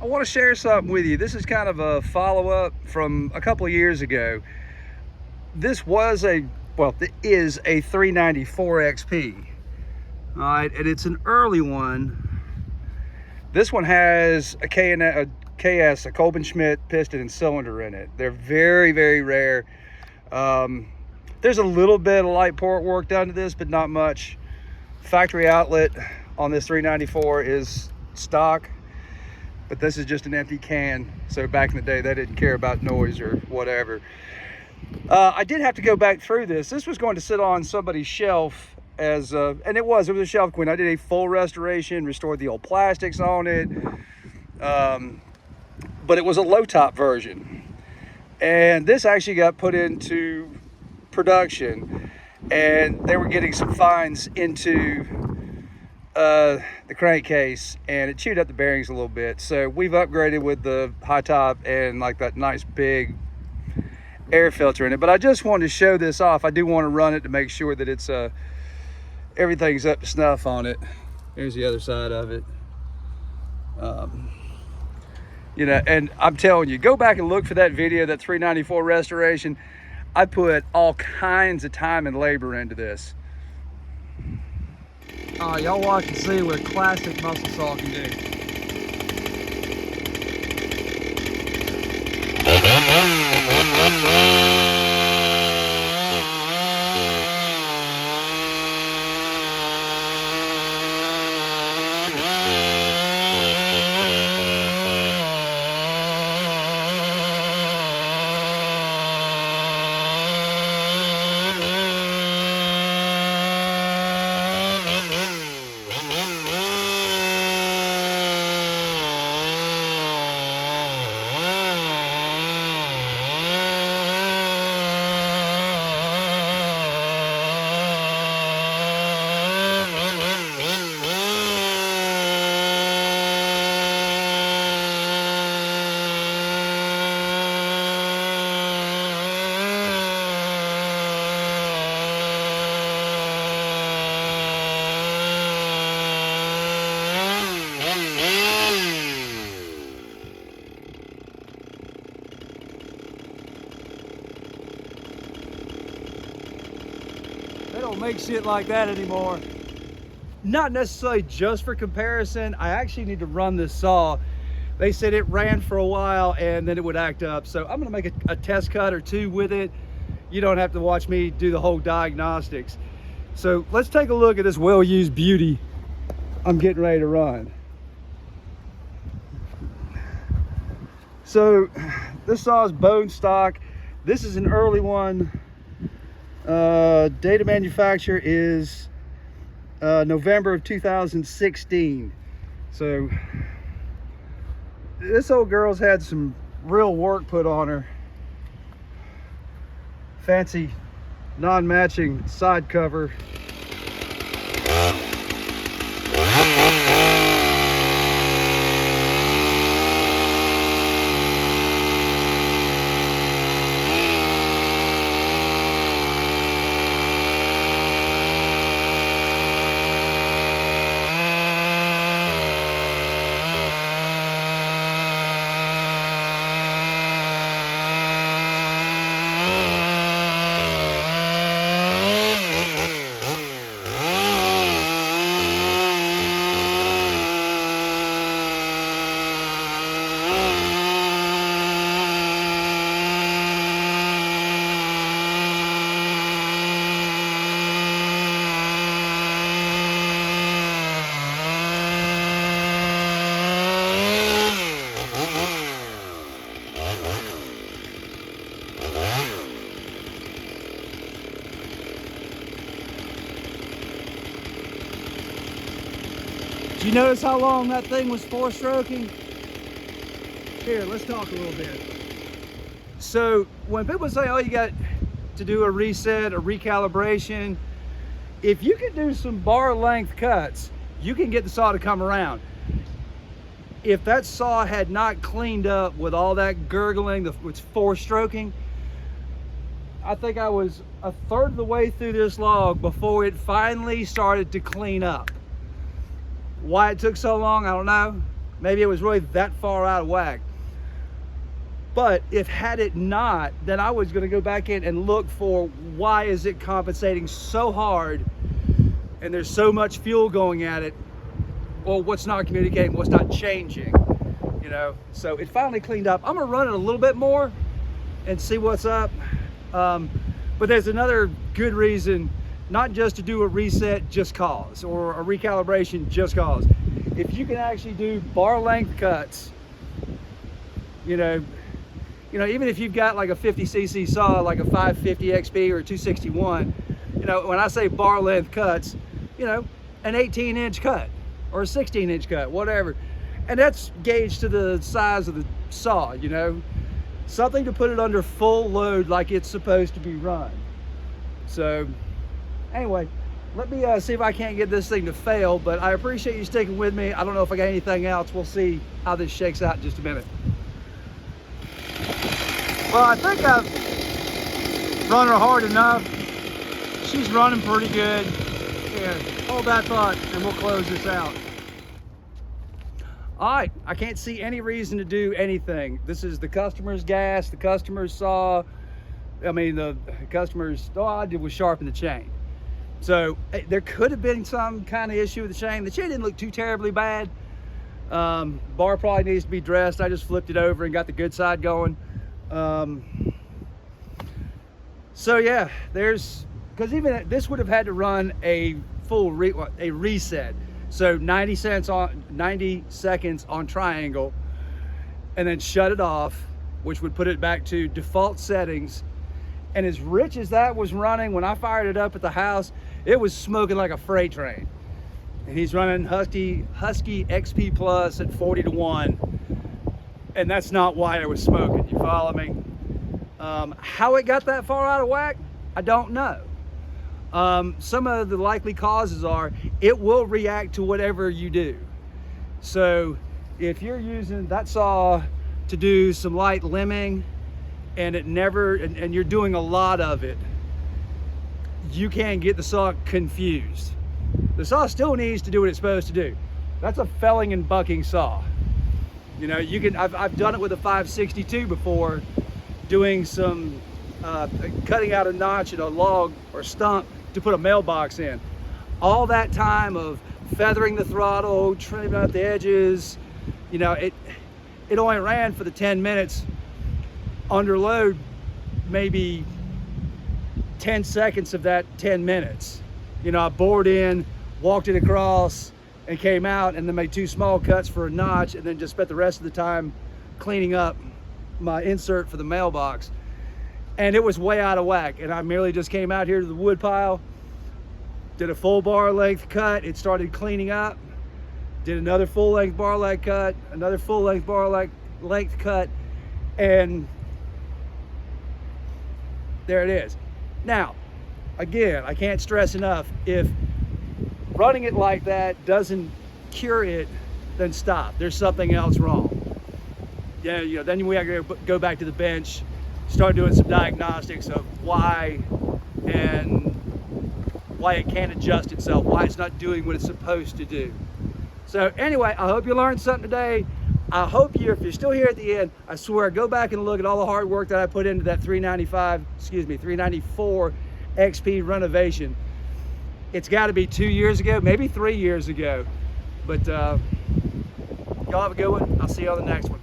I want to share something with you. This is kind of a follow-up from a couple of years ago. This was it is a 394 XP. All right, and it's an early one. This one has a KS, a Kolben Schmidt piston and cylinder in it. They're very, very rare. There's a little bit of light port work done to this, but not much. Factory outlet on this 394 is stock, but this is just an empty can. So back in the day, they didn't care about noise or whatever. I did have to go back through this. This was going to sit on somebody's shelf as and it was a shelf queen. I did a full restoration, restored the old plastics on it, but it was a low top version, and this actually got put into production, and they were getting some fines into the crankcase, and it chewed up the bearings a little bit. So we've upgraded with the high top and like that nice big air filter in it. But I just wanted to show this off. I do want to run it to make sure that it's everything's up to snuff on it. Here's the other side of it. You know, and I'm telling you, go back and look for that video, that 394 restoration. I put all kinds of time and labor into this. Y'all watch and see what a classic muscle saw can do. They don't make shit like that anymore. Not necessarily just for comparison. I actually need to run this saw. They said it ran for a while and then it would act up. So I'm gonna make a test cut or two with it. You don't have to watch me do the whole diagnostics. So let's take a look at this well-used beauty I'm getting ready to run. So this saw is bone stock. This is an early one. Date of manufacture is November of 2016. So this old girl's had some real work put on her. Fancy non-matching side cover. Do you notice how long that thing was four-stroking? Here, let's talk a little bit. So when people say, oh, you got to do a reset, a recalibration, if you can do some bar length cuts, you can get the saw to come around. If that saw had not cleaned up with all that gurgling, it's four-stroking, I think I was a third of the way through this log before it finally started to clean up. Why it took so long, I don't know, maybe it was really that far out of whack. But if had it not, then I was going to go back in and look for why is it compensating so hard and there's so much fuel going at it, or what's not communicating, what's not changing, you know. So it finally cleaned up. I'm gonna run it a little bit more and see what's up. But there's another good reason, not just to do a reset just cause, or a recalibration just cause. If you can actually do bar length cuts, you know, even if you've got like a 50cc saw, like a 550 XP or a 261, you know, when I say bar length cuts, you know, an 18-inch cut or a 16-inch cut, whatever. And that's gauged to the size of the saw, you know, something to put it under full load like it's supposed to be run. So anyway, let me see if I can't get this thing to fail, but I appreciate you sticking with me. I don't know if I got anything else. We'll see how this shakes out in just a minute. Well, I think I've run her hard enough. She's running pretty good. Yeah, hold that thought and we'll close this out. All right, I can't see any reason to do anything. This is the customer's gas, the customer's saw. I mean, the customer's, all I did was sharpen the chain. So there could have been some kind of issue with the chain. The chain didn't look too terribly bad. Bar probably needs to be dressed. I just flipped it over and got the good side going. So yeah, because even this would have had to run a full reset. So 90 seconds on triangle, and then shut it off, which would put it back to default settings. And as rich as that was running, when I fired it up at the house, it was smoking like a freight train. And he's running Husky XP Plus at 40 to 1. And that's not why it was smoking, you follow me? How it got that far out of whack, I don't know. Some of the likely causes are it will react to whatever you do. So if you're using that saw to do some light limbing and and you're doing a lot of it, you can get the saw confused. The saw still needs to do what it's supposed to do. That's a felling and bucking saw. You know, I've done it with a 562 before, doing some cutting out a notch in a log or stump to put a mailbox in. All that time of feathering the throttle, trimming out the edges, you know, it only ran for the 10 minutes under load, maybe 10 seconds of that 10 minutes. You know, I bored in, walked it across, and came out, and then made 2 small cuts for a notch, and then just spent the rest of the time cleaning up my insert for the mailbox. And it was way out of whack, and I merely just came out here to the wood pile, did a full bar length cut, it started cleaning up, did another full length bar length cut, another full length bar length cut, and there it is. Now, again, I can't stress enough, if running it like that doesn't cure it, then stop. There's something else wrong. Yeah, you know, then we have to go back to the bench, start doing some diagnostics of why it can't adjust itself, why it's not doing what it's supposed to do. So anyway, I hope you learned something today. I hope if you're still here at the end, I swear, go back and look at all the hard work that I put into that 394 XP renovation. It's got to be 2 years ago, maybe 3 years ago. But y'all have a good one. I'll see you on the next one.